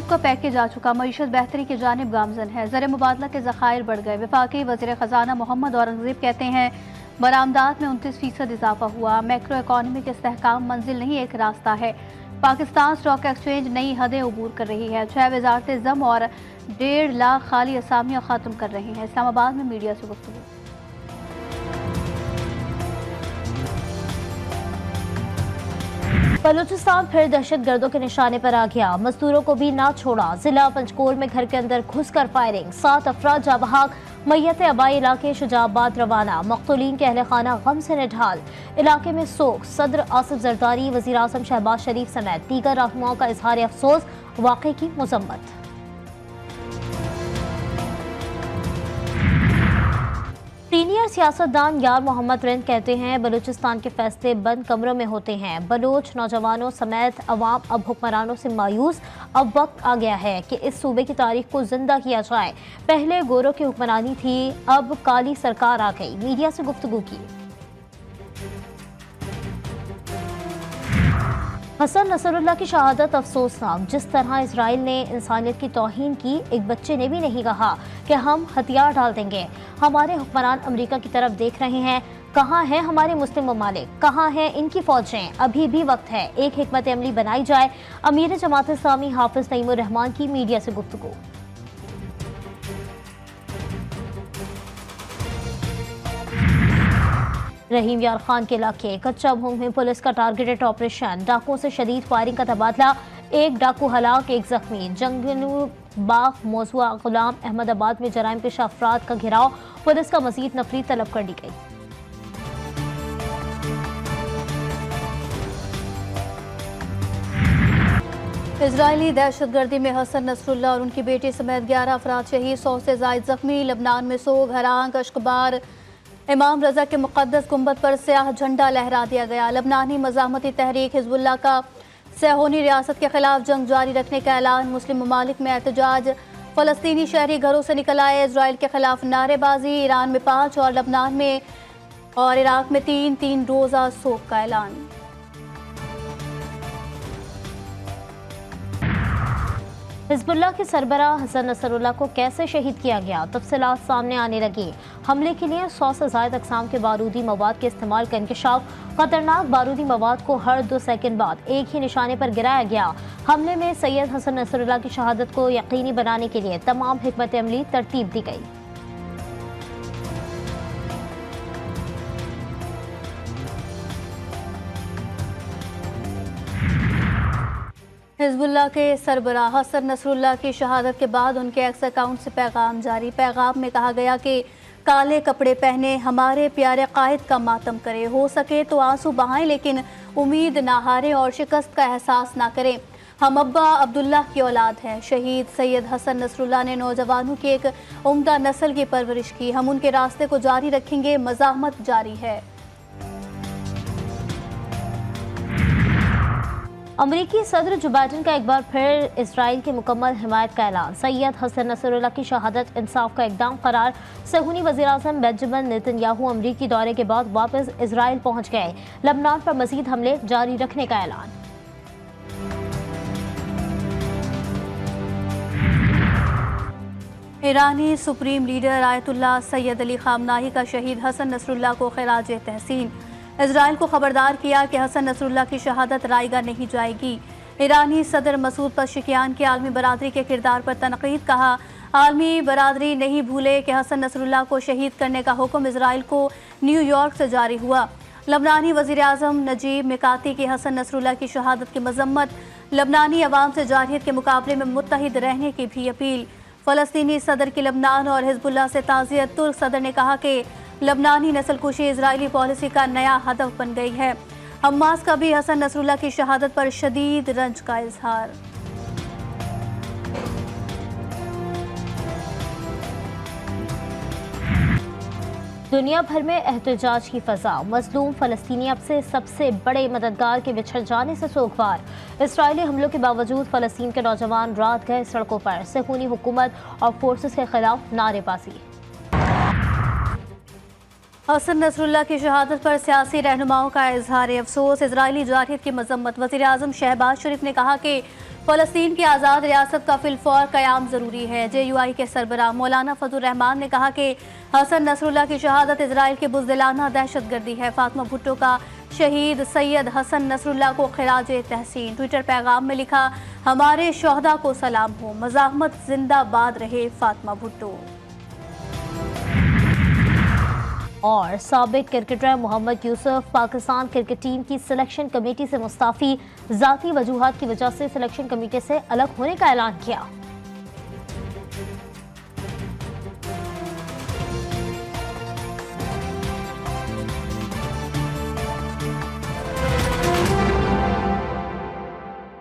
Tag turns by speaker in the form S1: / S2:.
S1: IMF का package आ चुका, मईशत बेहतरी की जानिब गामजन है, ज़र मुबादला के ज़खायर बढ़ गए। वफाकी वज़ीर ख़जाना मोहम्मद औरंगज़ेब कहते हैं बरामदात में 29% इजाफा हुआ। मैक्रो इकॉनमी के इस्तेहकाम मंजिल नहीं एक रास्ता है। पाकिस्तान स्टॉक एक्सचेंज नई हदें अबूर कर रही है। 6 वजारतें जम और 1.5 लाख खाली असामियाँ ख़त्म कर रही हैं। इस्लामाबाद में मीडिया से गुफ्तगू।
S2: बलूचिस्तान फिर दहशत गर्दों के निशाने पर आ गया, मजदूरों को भी ना छोड़ा। जिला पंचकोल में घर के अंदर घुसकर फायरिंग, 7 अफराद जाँ बहक। मैयत आबाई इलाके शुजाबाद रवाना, मकतूलीन के अहल खाना गम से निढाल। इलाके में सोग, सदर आसिफ जरदारी, वज़ीर आज़म शहबाज शरीफ समेत दीगर रहनुमाओं का इजहार अफसोस, वाक़े की मज़म्मत। सीनियर सियासतदान यार मोहम्मद रिंद कहते हैं बलूचिस्तान के फैसले बंद कमरों में होते हैं। बलोच नौजवानों समेत अवाम अब हुक्मरानों से मायूस। अब वक्त आ गया है कि इस सूबे की तारीख को जिंदा किया जाए। पहले गोरों की हुक्मरानी थी, अब काली सरकार आ गई। मीडिया से गुफ्तगू की। हसन नसरुल्लाह की शहादत अफसोसनाक। जिस तरह इसराइल ने इंसानियत की तौहीन की, एक बच्चे ने भी नहीं कहा कि हम हथियार डाल देंगे। हमारे हुक्मरान अमेरिका की तरफ देख रहे हैं। कहाँ हैं हमारे मुस्लिम ममालिक, कहाँ हैं इनकी फौजें? अभी भी वक्त है, एक हिकमत अमली बनाई जाए। अमीर जमात इस्लामी हाफिज नईमुर रहमान की मीडिया से गुफ्तगू। रहीम यार खान के इलाके कच्चा भूंग में पुलिस का टारगेटेड ऑपरेशन, डाकुओं से शदीद फायरिंग का तबादला। एक डाकू हलाक, एक जख्मी। जंगलू बाग मौजूआ गुलाम अहमदाबाद में जराइम पेशा अफराद का घेराव, पुलिस का मजीद नफरी तलब कर दी गई।
S1: इजरायली दहशतगर्दी में हसन नसरुल्लाह और उनकी बेटी समेत 11 अफराद शहीद, 100 से जायद जख्मी। लबनान में सोग, हरांग, अश्कबार, इमाम रजा के मुक़द्दस गुंबद पर स्याह झंडा लहरा दिया गया। लबनानी मज़ाहमती तहरीक हिज़्बुल्लाह का सैहोनी रियासत के खिलाफ जंग जारी रखने का ऐलान। मुस्लिम ममालिक में एहतजाज, फ़लस्तीनी शहरी घरों से निकल आए। इजराइल के खिलाफ नारेबाजी। ईरान में 5 और लबनान में और इराक में 3 रोज़ा सोग का ऐलान।
S2: हिज़्बुल्लाह के सरबराह हसन नसरुल्लाह को कैसे शहीद किया गया, तफसीलात सामने आने लगी। हमले के लिए 100 से ज़ायद अक़साम के बारूदी मवाद के इस्तेमाल का इंकशाफ। खतरनाक बारूदी मवाद को हर 2 सेकंड बाद एक ही निशाने पर गिराया गया। हमले में सैयद हसन नसरुल्लाह की शहादत को यकीनी बनाने के लिए तमाम हिकमत अमली तरतीब दी गई।
S1: हिज़्बुल्लाह के सरबराह हसन नसरुल्लाह की शहादत के बाद उनके एक्स अकाउंट से पैगाम जारी। पैगाम में कहा गया कि काले कपड़े पहने हमारे प्यारे कायद का मातम करें, हो सके तो आंसू बहाएं लेकिन उम्मीद ना हारें और शिकस्त का एहसास ना करें। हम अब्बा अब्दुल्लाह की औलाद हैं। शहीद सैयद हसन नसरुल्लाह ने नौजवानों की एक उम्दा नस्ल की परवरिश की। हम उनके रास्ते को जारी रखेंगे, मज़ाहमत जारी है।
S2: अमरीकी सदर जो बाइडन का एक बार फिर इसराइल की मुकम्मल हिमायत का ऐलान। सैयद हसन नसरुल्लाह की शहादत इंसाफ का इक़दाम करार। सहूनी वज़ीर आज़म बेंजामिन नेतन्याहू अमरीकी दौरे के बाद वापस इसराइल पहुँच गए। लबनान पर मज़ीद हमले जारी रखने का ऐलान।
S1: ईरानी supreme leader Ayatollah Syed Ali Khamenei का शहीद हसन नसरुल्लाह को खिराज तहसीन। इजराइल को खबरदार किया कि हसन नसरुल्लाह की शहादत रायगा नहीं जाएगी। ईरानी सदर मसूद पज़ेश्कियान की आलमी बरादरी के किरदार पर तनकीद। कहा, आलमी बरादरी नहीं भूले कि हसन नसरुल्लाह को शहीद करने का हुक्म इजराइल को न्यूयॉर्क से जारी हुआ। लबनानी वज़ीर आज़म नजीब मिकाती की हसन नसरुल्लाह की शहादत की मज़म्मत। लबनानी अवाम से जारहियत के मुकाबले में मुत्तहिद रहने की भी अपील। फ़लस्तीनी सदर की लबनान और हिज़्बुल्लाह से ताज़ियत। तुर्क सदर ने कहा कि लबनानी नस्लकुशी इजरायली पॉलिसी का नया हदफ बन गई है। हमास का भी हसन नसरुल्लाह की शहादत पर शदीद रंज का इजहार।
S2: दुनिया भर में एहतजाज की फजा। मजलूम फ़लस्तीनी अब से सबसे बड़े मददगार के बिछड़ जाने से सोगवार। इसराइली हमलों के बावजूद फ़लस्तीन के नौजवान रात गए सड़कों पर। सहूनी हुकूमत और फोर्सेस के खिलाफ नारेबाजी।
S1: हसन नसरुल्लाह की शहादत पर सियासी रहनुमाओं का इजहार अफसोस। इजरायली जारहियत की मजम्मत। वज़ीर आज़म शहबाज शरीफ ने कहा कि फ़लस्तीन की आज़ाद रियासत का फिलफौर क़याम ज़रूरी है। JUI के सरबराह मौलाना फजल रहमान ने कहा कि हसन नसरुल्लाह की शहादत इजराइल की बुज़दिलाना दहशतगर्दी है। फातिमा भुट्टो का शहीद सैयद हसन नसरुल्लाह को खिराज तहसीन। ट्विटर पैगाम में लिखा, हमारे शोहदा को सलाम हो, मज़ाहमत जिंदाबाद रहे फातिमा भुट्टो।
S2: और साबिक cricketer Mohammad Yusuf Pakistan cricket team की सिलेक्शन कमेटी से मुस्ताफ़ी, ज़ाती वजूहात की वजह से सिलेक्शन कमेटी से अलग होने का ऐलान किया।